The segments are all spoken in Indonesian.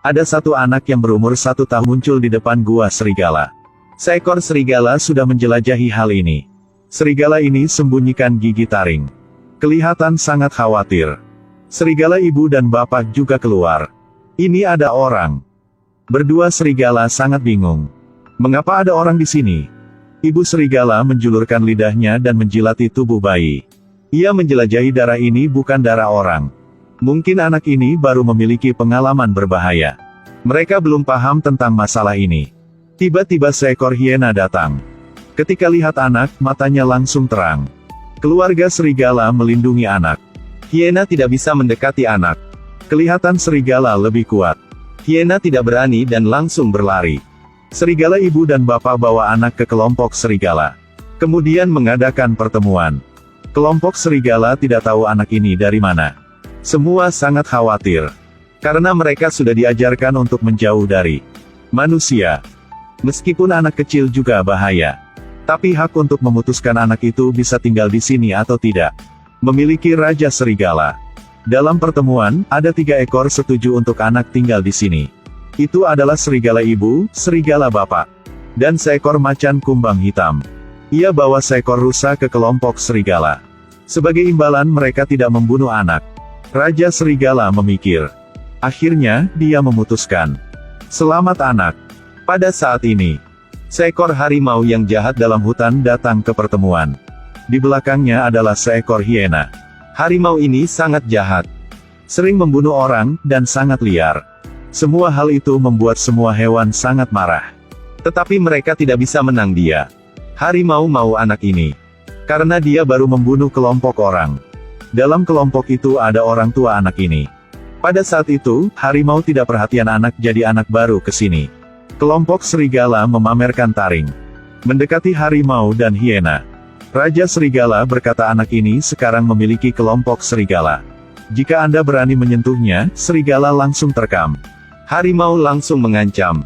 Ada satu anak yang berumur 1 tahun muncul di depan gua serigala. Seekor serigala sudah menjelajahi hal ini. Serigala ini sembunyikan gigi taring. Kelihatan sangat khawatir. Serigala ibu dan bapak juga keluar. Ini ada orang. Berdua serigala sangat bingung. Mengapa ada orang di sini? Ibu serigala menjulurkan lidahnya dan menjilati tubuh bayi. Ia menjelajahi darah ini bukan darah orang. Mungkin anak ini baru memiliki pengalaman berbahaya. Mereka belum paham tentang masalah ini. Tiba-tiba seekor hiena datang. Ketika lihat anak, matanya langsung terang. Keluarga serigala melindungi anak. Hiena tidak bisa mendekati anak. Kelihatan serigala lebih kuat. Hiena tidak berani dan langsung berlari. Serigala ibu dan bapak bawa anak ke kelompok serigala. Kemudian mengadakan pertemuan. Kelompok serigala tidak tahu anak ini dari mana. Semua sangat khawatir. Karena mereka sudah diajarkan untuk menjauh dari manusia. Meskipun anak kecil juga bahaya. Tapi hak untuk memutuskan anak itu bisa tinggal di sini atau tidak. Memiliki Raja Serigala. Dalam pertemuan, ada 3 ekor setuju untuk anak tinggal di sini. Itu adalah serigala ibu, serigala bapak, dan seekor macan kumbang hitam. Ia bawa seekor rusa ke kelompok serigala. Sebagai imbalan mereka tidak membunuh anak. Raja Serigala memikir. Akhirnya, dia memutuskan. Selamat anak. Pada saat ini, seekor harimau yang jahat dalam hutan datang ke pertemuan. Di belakangnya adalah seekor hiena. Harimau ini sangat jahat. Sering membunuh orang, dan sangat liar. Semua hal itu membuat semua hewan sangat marah. Tetapi mereka tidak bisa menang dia. Harimau mau anak ini. Karena dia baru membunuh kelompok orang. Dalam kelompok itu ada orang tua anak ini. Pada saat itu, harimau tidak perhatian anak jadi anak baru ke sini. Kelompok serigala memamerkan taring. Mendekati harimau dan hiena. Raja Serigala berkata anak ini sekarang memiliki kelompok serigala. Jika Anda berani menyentuhnya, serigala langsung terkam. Harimau langsung mengancam.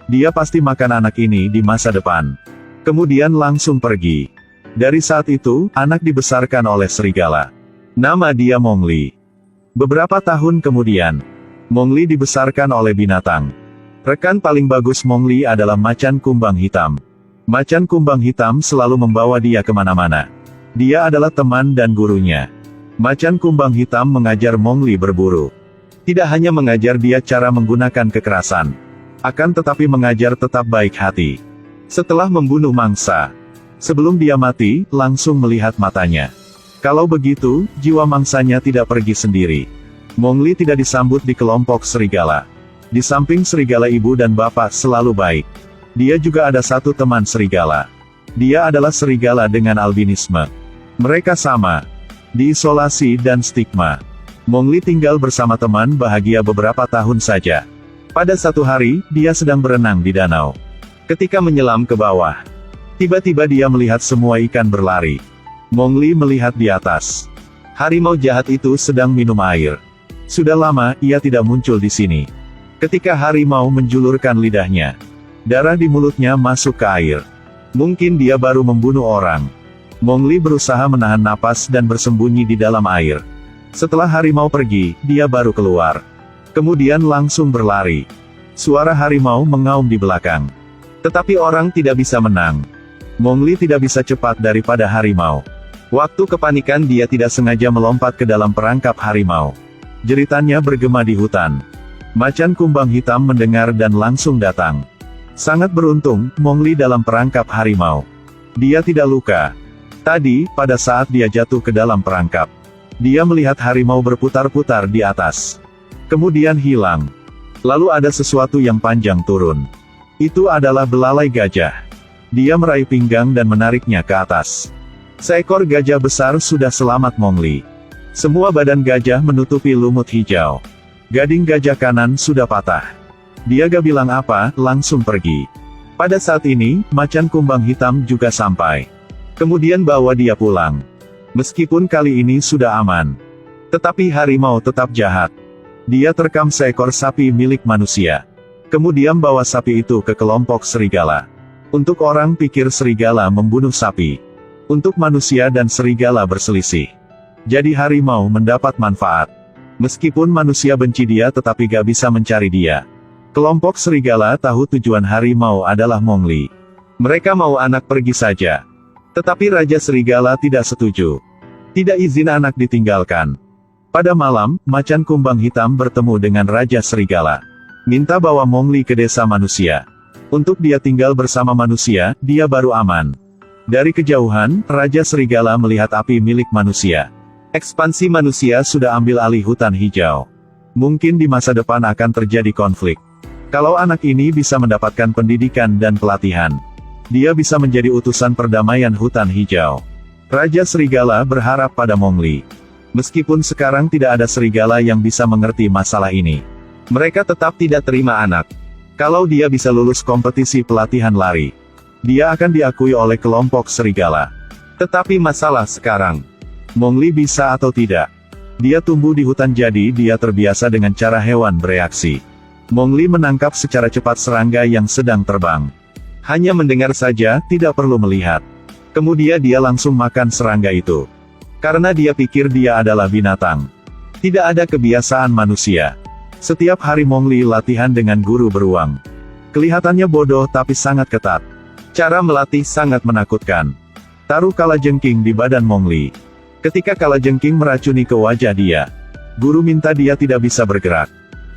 Dia pasti makan anak ini di masa depan. Kemudian langsung pergi. Dari saat itu, anak dibesarkan oleh serigala. Nama dia Mowgli. Beberapa tahun kemudian, Mowgli dibesarkan oleh binatang. Rekan paling bagus Mowgli adalah macan kumbang hitam. Macan kumbang hitam selalu membawa dia kemana-mana. Dia adalah teman dan gurunya. Macan kumbang hitam mengajar Mowgli berburu. Tidak hanya mengajar dia cara menggunakan kekerasan. Akan tetapi mengajar tetap baik hati. Setelah membunuh mangsa, sebelum dia mati, langsung melihat matanya. Kalau begitu, jiwa mangsanya tidak pergi sendiri. Mowgli tidak disambut di kelompok serigala. Di samping serigala ibu dan bapak selalu baik. Dia juga ada satu teman serigala. Dia adalah serigala dengan albinisme. Mereka sama. Diisolasi dan stigma. Mowgli tinggal bersama teman bahagia beberapa tahun saja. Pada satu hari, dia sedang berenang di danau. Ketika menyelam ke bawah, tiba-tiba dia melihat semua ikan berlari. Mowgli melihat di atas. Harimau jahat itu sedang minum air. Sudah lama, ia tidak muncul di sini. Ketika harimau menjulurkan lidahnya, darah di mulutnya masuk ke air. Mungkin dia baru membunuh orang. Mowgli berusaha menahan napas dan bersembunyi di dalam air. Setelah harimau pergi, dia baru keluar. Kemudian langsung berlari. Suara harimau mengaum di belakang. Tetapi orang tidak bisa menang. Mowgli tidak bisa cepat daripada harimau. Waktu kepanikan dia tidak sengaja melompat ke dalam perangkap harimau. Jeritannya bergema di hutan. Macan kumbang hitam mendengar dan langsung datang. Sangat beruntung, Mowgli dalam perangkap harimau. Dia tidak luka. Tadi, pada saat dia jatuh ke dalam perangkap, dia melihat harimau berputar-putar di atas. Kemudian hilang. Lalu ada sesuatu yang panjang turun. Itu adalah belalai gajah. Dia meraih pinggang dan menariknya ke atas. Seekor gajah besar sudah selamat Mowgli. Semua badan gajah menutupi lumut hijau. Gading gajah kanan sudah patah. Dia gak bilang apa, langsung pergi. Pada saat ini, macan kumbang hitam juga sampai. Kemudian bawa dia pulang. Meskipun kali ini sudah aman. Tetapi harimau tetap jahat. Dia terkam seekor sapi milik manusia. Kemudian bawa sapi itu ke kelompok serigala. Untuk orang pikir serigala membunuh sapi. Untuk manusia dan serigala berselisih. Jadi harimau mendapat manfaat. Meskipun manusia benci dia tetapi gak bisa mencari dia. Kelompok serigala tahu tujuan harimau adalah Mowgli. Mereka mau anak pergi saja. Tetapi Raja Serigala tidak setuju. Tidak izin anak ditinggalkan. Pada malam, macan kumbang hitam bertemu dengan Raja Serigala. Minta bawa Mowgli ke desa manusia. Untuk dia tinggal bersama manusia, dia baru aman. Dari kejauhan, Raja Serigala melihat api milik manusia. Ekspansi manusia sudah ambil alih hutan hijau. Mungkin di masa depan akan terjadi konflik. Kalau anak ini bisa mendapatkan pendidikan dan pelatihan, dia bisa menjadi utusan perdamaian hutan hijau. Raja Serigala berharap pada Mowgli. Meskipun sekarang tidak ada serigala yang bisa mengerti masalah ini, mereka tetap tidak terima anak. Kalau dia bisa lulus kompetisi pelatihan lari, dia akan diakui oleh kelompok serigala. Tetapi masalah sekarang, Mowgli bisa atau tidak? Dia tumbuh di hutan jadi dia terbiasa dengan cara hewan bereaksi. Mowgli menangkap secara cepat serangga yang sedang terbang. Hanya mendengar saja, tidak perlu melihat. Kemudian dia langsung makan serangga itu. Karena dia pikir dia adalah binatang. Tidak ada kebiasaan manusia. Setiap hari Mowgli latihan dengan guru beruang. Kelihatannya bodoh tapi sangat ketat. Cara melatih sangat menakutkan. Taruh kalajengking di badan Mowgli. Ketika kalajengking meracuni ke wajah dia, guru minta dia tidak bisa bergerak.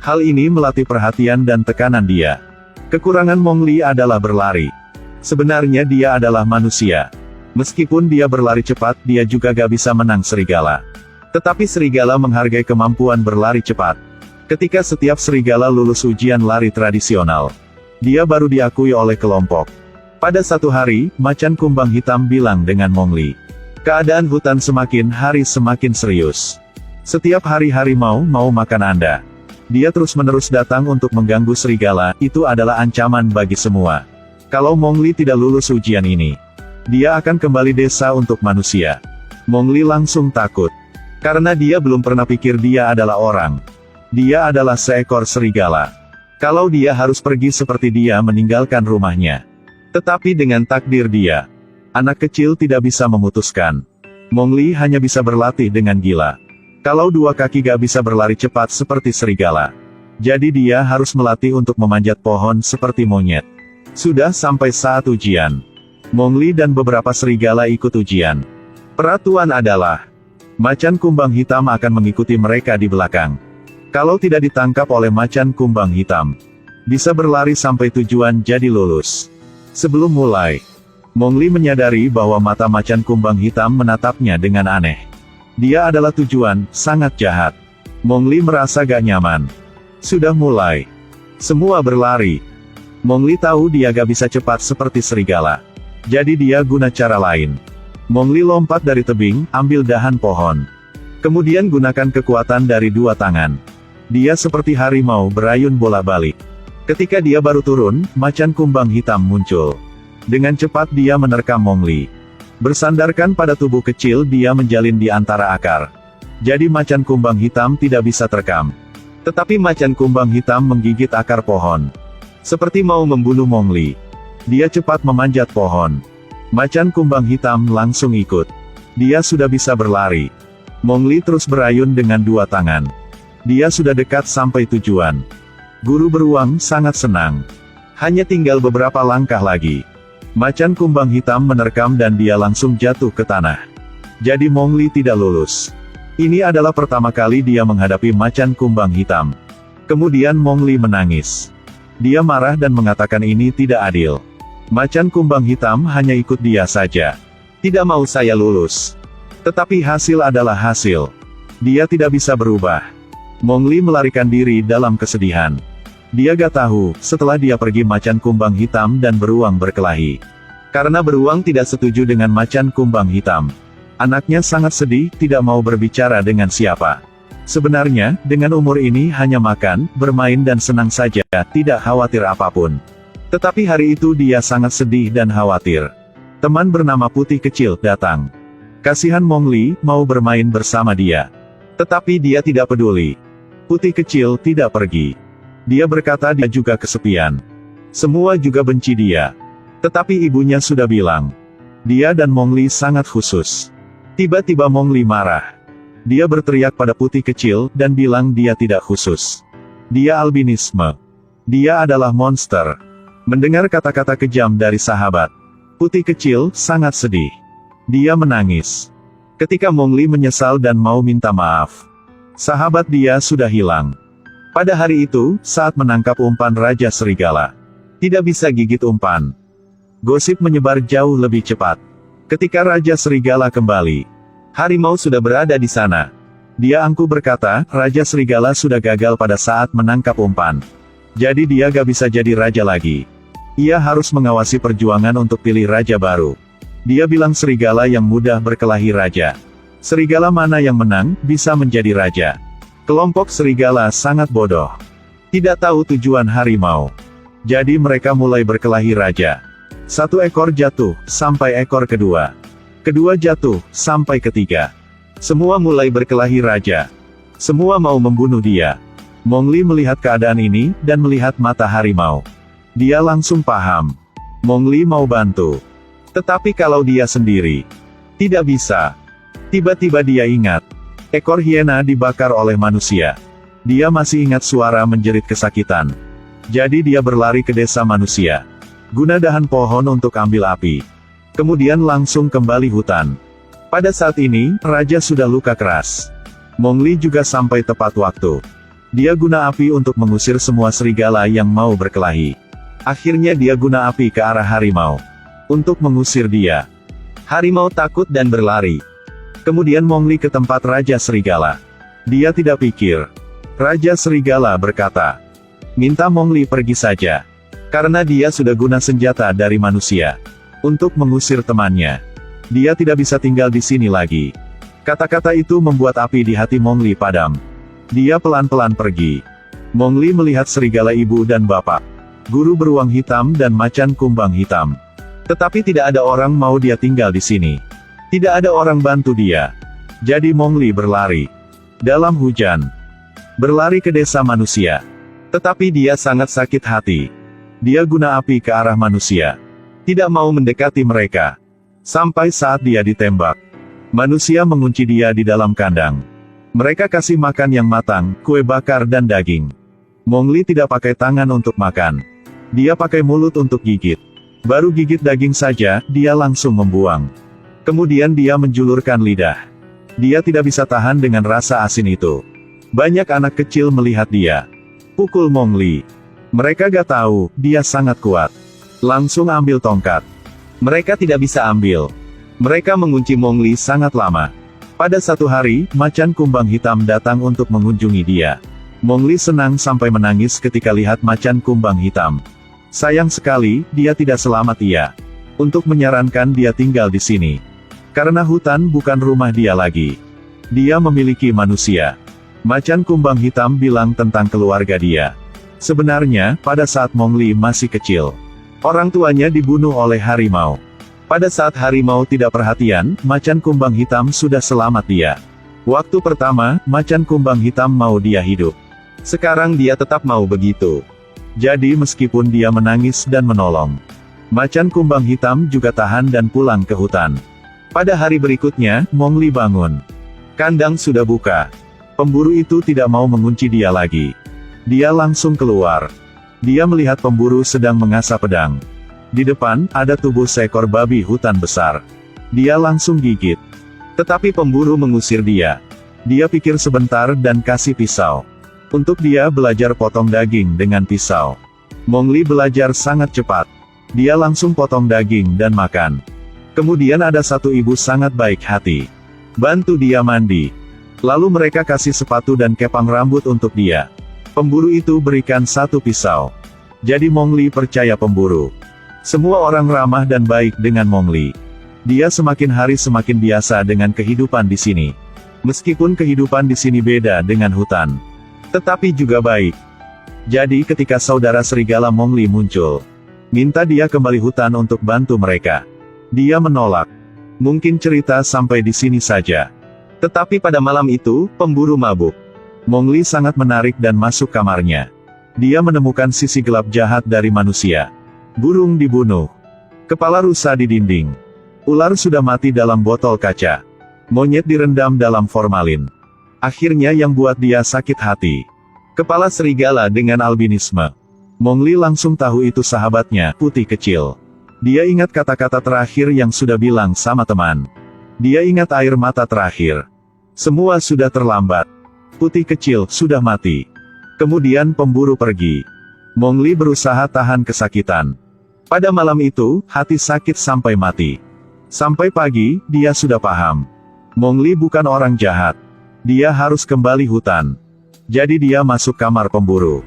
Hal ini melatih perhatian dan tekanan dia. Kekurangan Mowgli adalah berlari. Sebenarnya dia adalah manusia. Meskipun dia berlari cepat, dia juga gak bisa menang serigala. Tetapi serigala menghargai kemampuan berlari cepat. Ketika setiap serigala lulus ujian lari tradisional, dia baru diakui oleh kelompok. Pada satu hari, macan kumbang hitam bilang dengan Mowgli, keadaan hutan semakin hari semakin serius. Setiap hari harimau mau makan Anda. Dia terus-menerus datang untuk mengganggu serigala, itu adalah ancaman bagi semua. Kalau Mowgli tidak lulus ujian ini, dia akan kembali desa untuk manusia. Mowgli langsung takut. Karena dia belum pernah pikir dia adalah orang. Dia adalah seekor serigala. Kalau dia harus pergi seperti dia meninggalkan rumahnya. Tetapi dengan takdir dia, anak kecil tidak bisa memutuskan. Mowgli hanya bisa berlatih dengan gila. Kalau dua kaki gak bisa berlari cepat seperti serigala. Jadi dia harus melatih untuk memanjat pohon seperti monyet. Sudah sampai saat ujian. Mowgli dan beberapa serigala ikut ujian. Peraturan adalah, macan kumbang hitam akan mengikuti mereka di belakang. Kalau tidak ditangkap oleh macan kumbang hitam, bisa berlari sampai tujuan jadi lulus. Sebelum mulai, Mowgli menyadari bahwa mata macan kumbang hitam menatapnya dengan aneh. Dia adalah tujuan, sangat jahat. Mowgli merasa gak nyaman. Sudah mulai. Semua berlari. Mowgli tahu dia gak bisa cepat seperti serigala. Jadi dia guna cara lain. Mowgli lompat dari tebing, ambil dahan pohon. Kemudian gunakan kekuatan dari dua tangan. Dia seperti harimau berayun bola-balik. Ketika dia baru turun, macan kumbang hitam muncul. Dengan cepat dia menerkam Mowgli. Bersandarkan pada tubuh kecil dia menjalin di antara akar. Jadi macan kumbang hitam tidak bisa terekam. Tetapi macan kumbang hitam menggigit akar pohon. Seperti mau membunuh Mowgli. Dia cepat memanjat pohon. Macan kumbang hitam langsung ikut. Dia sudah bisa berlari. Mowgli terus berayun dengan dua tangan. Dia sudah dekat sampai tujuan. Guru beruang sangat senang. Hanya tinggal beberapa langkah lagi. Macan kumbang hitam menerkam dan dia langsung jatuh ke tanah. Jadi Mowgli tidak lulus. Ini adalah pertama kali dia menghadapi macan kumbang hitam. Kemudian Mowgli menangis. Dia marah dan mengatakan ini tidak adil. Macan kumbang hitam hanya ikut dia saja. Tidak mau saya lulus. Tetapi hasil adalah hasil. Dia tidak bisa berubah. Mowgli melarikan diri dalam kesedihan. Dia gak tahu, setelah dia pergi macan kumbang hitam dan beruang berkelahi. Karena beruang tidak setuju dengan macan kumbang hitam. Anaknya sangat sedih, tidak mau berbicara dengan siapa. Sebenarnya, dengan umur ini hanya makan, bermain dan senang saja, tidak khawatir apapun. Tetapi hari itu dia sangat sedih dan khawatir. Teman bernama Putih Kecil datang. Kasihan Mowgli, mau bermain bersama dia. Tetapi dia tidak peduli. Putih Kecil tidak pergi. Dia berkata dia juga kesepian. Semua juga benci dia. Tetapi ibunya sudah bilang, dia dan Mowgli sangat khusus. Tiba-tiba Mowgli marah. Dia berteriak pada Putih Kecil dan bilang dia tidak khusus. Dia albinisme. Dia adalah monster. Mendengar kata-kata kejam dari sahabat, Putih kecil sangat sedih. Dia menangis. Ketika Mowgli menyesal dan mau minta maaf, sahabat dia sudah hilang. Pada hari itu, saat menangkap umpan Raja Serigala, tidak bisa gigit umpan. Gosip menyebar jauh lebih cepat. Ketika Raja Serigala kembali, harimau sudah berada di sana. Dia angkuh berkata, Raja Serigala sudah gagal pada saat menangkap umpan. Jadi dia gak bisa jadi raja lagi. Ia harus mengawasi perjuangan untuk pilih raja baru. Dia bilang serigala yang mudah berkelahi raja. Serigala mana yang menang, bisa menjadi raja. Kelompok serigala sangat bodoh. Tidak tahu tujuan harimau. Jadi mereka mulai berkelahi raja. Satu ekor jatuh, sampai ekor kedua. Kedua jatuh, sampai ketiga. Semua mulai berkelahi raja. Semua mau membunuh dia. Mowgli melihat keadaan ini, dan melihat mata harimau. Dia langsung paham. Mowgli mau bantu. Tetapi kalau dia sendiri, tidak bisa. Tiba-tiba dia ingat. Ekor hiena dibakar oleh manusia. Dia masih ingat suara menjerit kesakitan. Jadi dia berlari ke desa manusia. Guna dahan pohon untuk ambil api. Kemudian langsung kembali hutan. Pada saat ini, Raja sudah luka keras. Mowgli juga sampai tepat waktu. Dia guna api untuk mengusir semua serigala yang mau berkelahi. Akhirnya dia guna api ke arah harimau. Untuk mengusir dia. Harimau takut dan berlari. Kemudian Mowgli ke tempat Raja Serigala. Dia tidak pikir. Raja Serigala berkata, minta Mowgli pergi saja. Karena dia sudah guna senjata dari manusia. Untuk mengusir temannya. Dia tidak bisa tinggal di sini lagi. Kata-kata itu membuat api di hati Mowgli padam. Dia pelan-pelan pergi. Mowgli melihat serigala ibu dan bapak. Guru beruang hitam dan macan kumbang hitam. Tetapi tidak ada orang mau dia tinggal di sini. Tidak ada orang bantu dia. Jadi Mowgli berlari. Dalam hujan. Berlari ke desa manusia. Tetapi dia sangat sakit hati. Dia guna api ke arah manusia. Tidak mau mendekati mereka. Sampai saat dia ditembak. Manusia mengunci dia di dalam kandang. Mereka kasih makan yang matang, kue bakar dan daging. Mowgli tidak pakai tangan untuk makan. Dia pakai mulut untuk gigit. Baru gigit daging saja, dia langsung membuang. Kemudian dia menjulurkan lidah. Dia tidak bisa tahan dengan rasa asin itu. Banyak anak kecil melihat dia. Pukul Mowgli. Mereka gak tahu, dia sangat kuat. Langsung ambil tongkat. Mereka tidak bisa ambil. Mereka mengunci Mowgli sangat lama. Pada satu hari, macan kumbang hitam datang untuk mengunjungi dia. Mowgli senang sampai menangis ketika lihat macan kumbang hitam. Sayang sekali, dia tidak selamat ia. Untuk menyarankan dia tinggal di sini. Karena hutan bukan rumah dia lagi. Dia memiliki manusia. Macan kumbang hitam bilang tentang keluarga dia. Sebenarnya, pada saat Mowgli masih kecil, orang tuanya dibunuh oleh harimau. Pada saat harimau tidak perhatian, macan kumbang hitam sudah selamat dia. Waktu pertama, macan kumbang hitam mau dia hidup. Sekarang dia tetap mau begitu. Jadi meskipun dia menangis dan menolong, macan kumbang hitam juga tahan dan pulang ke hutan. Pada hari berikutnya, Mowgli bangun. Kandang sudah buka. Pemburu itu tidak mau mengunci dia lagi. Dia langsung keluar. Dia melihat pemburu sedang mengasah pedang. Di depan, ada tubuh seekor babi hutan besar. Dia langsung gigit. Tetapi pemburu mengusir dia. Dia pikir sebentar dan kasih pisau. Untuk dia belajar potong daging dengan pisau. Mowgli belajar sangat cepat. Dia langsung potong daging dan makan. Kemudian ada satu ibu sangat baik hati. Bantu dia mandi. Lalu mereka kasih sepatu dan kepang rambut untuk dia. Pemburu itu berikan satu pisau. Jadi Mowgli percaya pemburu. Semua orang ramah dan baik dengan Mowgli. Dia semakin hari semakin biasa dengan kehidupan di sini. Meskipun kehidupan di sini beda dengan hutan. Tetapi juga baik. Jadi ketika saudara serigala Mowgli muncul, minta dia kembali hutan untuk bantu mereka. Dia menolak. Mungkin cerita sampai di sini saja. Tetapi pada malam itu, pemburu mabuk. Mowgli sangat menarik dan masuk kamarnya. Dia menemukan sisi gelap jahat dari manusia. Burung dibunuh. Kepala rusa di dinding. Ular sudah mati dalam botol kaca. Monyet direndam dalam formalin. Akhirnya yang buat dia sakit hati. Kepala serigala dengan albinisme. Mongli langsung tahu itu sahabatnya, Putih Kecil. Dia ingat kata-kata terakhir yang sudah bilang sama teman. Dia ingat air mata terakhir. Semua sudah terlambat. Putih Kecil sudah mati. Kemudian pemburu pergi. Mongli berusaha tahan kesakitan. Pada malam itu, hati sakit sampai mati. Sampai pagi, dia sudah paham. Mongli bukan orang jahat. Dia harus kembali hutan. Jadi dia masuk kamar pemburu.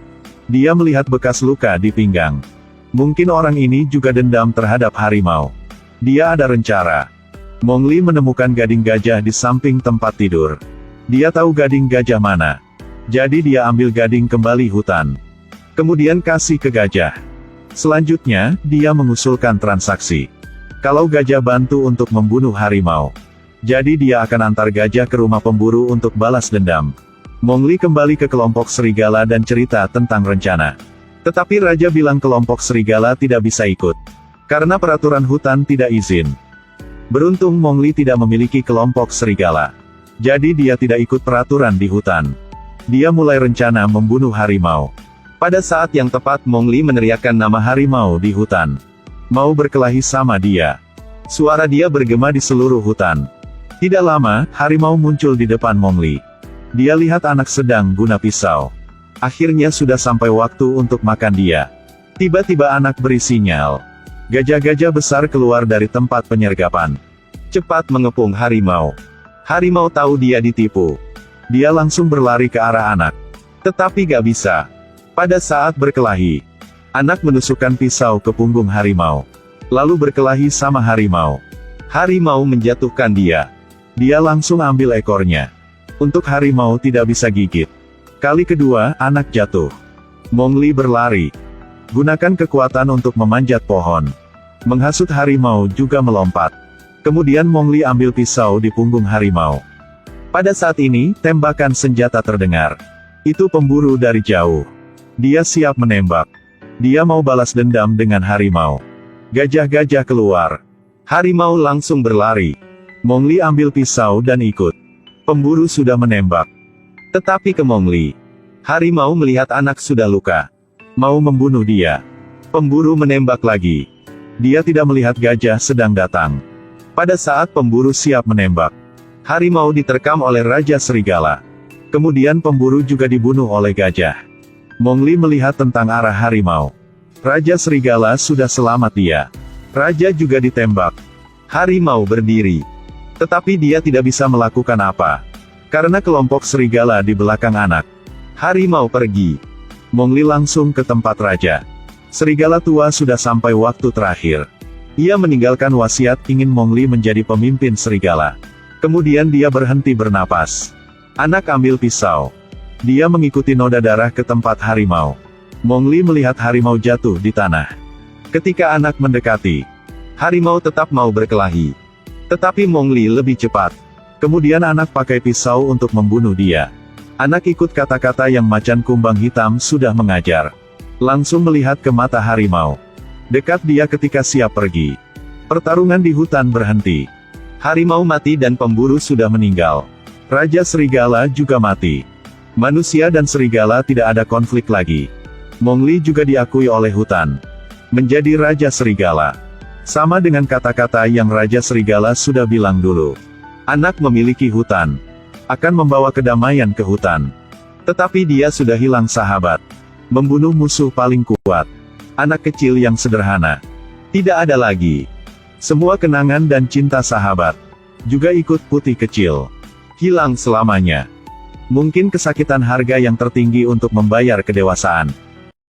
Dia melihat bekas luka di pinggang. Mungkin orang ini juga dendam terhadap harimau. Dia ada rencana. Mongli menemukan gading gajah di samping tempat tidur. Dia tahu gading gajah mana. Jadi dia ambil gading kembali hutan. Kemudian kasih ke gajah. Selanjutnya, dia mengusulkan transaksi. Kalau gajah bantu untuk membunuh harimau, jadi dia akan antar gajah ke rumah pemburu untuk balas dendam. Mongli kembali ke kelompok serigala dan cerita tentang rencana. Tetapi Raja bilang kelompok serigala tidak bisa ikut. Karena peraturan hutan tidak izin. Beruntung Mongli tidak memiliki kelompok serigala. Jadi dia tidak ikut peraturan di hutan. Dia mulai rencana membunuh harimau. Pada saat yang tepat Mongli meneriakkan nama harimau di hutan. Mau berkelahi sama dia. Suara dia bergema di seluruh hutan. Tidak lama, harimau muncul di depan Mongli. Dia lihat anak sedang guna pisau. Akhirnya sudah sampai waktu untuk makan dia. Tiba-tiba anak beri sinyal. Gajah-gajah besar keluar dari tempat penyergapan. Cepat mengepung harimau. Harimau tahu dia ditipu. Dia langsung berlari ke arah anak. Tetapi gak bisa. Pada saat berkelahi, anak menusukkan pisau ke punggung harimau. Lalu berkelahi sama harimau. Harimau menjatuhkan dia. Dia langsung ambil ekornya. Untuk harimau tidak bisa gigit. Kali kedua, anak jatuh. Mongli berlari. Gunakan kekuatan untuk memanjat pohon. Menghasut harimau juga melompat. Kemudian Mongli ambil pisau di punggung harimau. Pada saat ini, tembakan senjata terdengar. Itu pemburu dari jauh. Dia siap menembak. Dia mau balas dendam dengan harimau. Gajah-gajah keluar. Harimau langsung berlari. Mongli ambil pisau dan ikut. Pemburu sudah menembak. Tetapi ke Mongli. Harimau melihat anak sudah luka. Mau membunuh dia. Pemburu menembak lagi. Dia tidak melihat gajah sedang datang. Pada saat pemburu siap menembak, harimau diterkam oleh Raja Serigala. Kemudian pemburu juga dibunuh oleh gajah. Mongli melihat tentang arah harimau. Raja Serigala sudah selamat dia. Raja juga ditembak. Harimau berdiri. Tetapi dia tidak bisa melakukan apa. Karena kelompok serigala di belakang anak. Harimau pergi. Mongli langsung ke tempat raja. Serigala tua sudah sampai waktu terakhir. Ia meninggalkan wasiat ingin Mongli menjadi pemimpin serigala. Kemudian dia berhenti bernapas. Anak ambil pisau. Dia mengikuti noda darah ke tempat harimau. Mongli melihat harimau jatuh di tanah. Ketika anak mendekati, harimau tetap mau berkelahi. Tetapi Mongli lebih cepat. Kemudian anak pakai pisau untuk membunuh dia. Anak ikut kata-kata yang macan kumbang hitam sudah mengajar. Langsung melihat ke mata harimau. Dekat dia ketika siap pergi. Pertarungan di hutan berhenti. Harimau mati dan pemburu sudah meninggal. Raja Serigala juga mati. Manusia dan serigala tidak ada konflik lagi. Mongli juga diakui oleh hutan. Menjadi Raja Serigala. Sama dengan kata-kata yang Raja Serigala sudah bilang dulu. Anak memiliki hutan. Akan membawa kedamaian ke hutan. Tetapi dia sudah hilang sahabat. Membunuh musuh paling kuat. Anak kecil yang sederhana. Tidak ada lagi. Semua kenangan dan cinta sahabat. Juga ikut Putih Kecil. Hilang selamanya. Mungkin kesakitan harga yang tertinggi untuk membayar kedewasaan.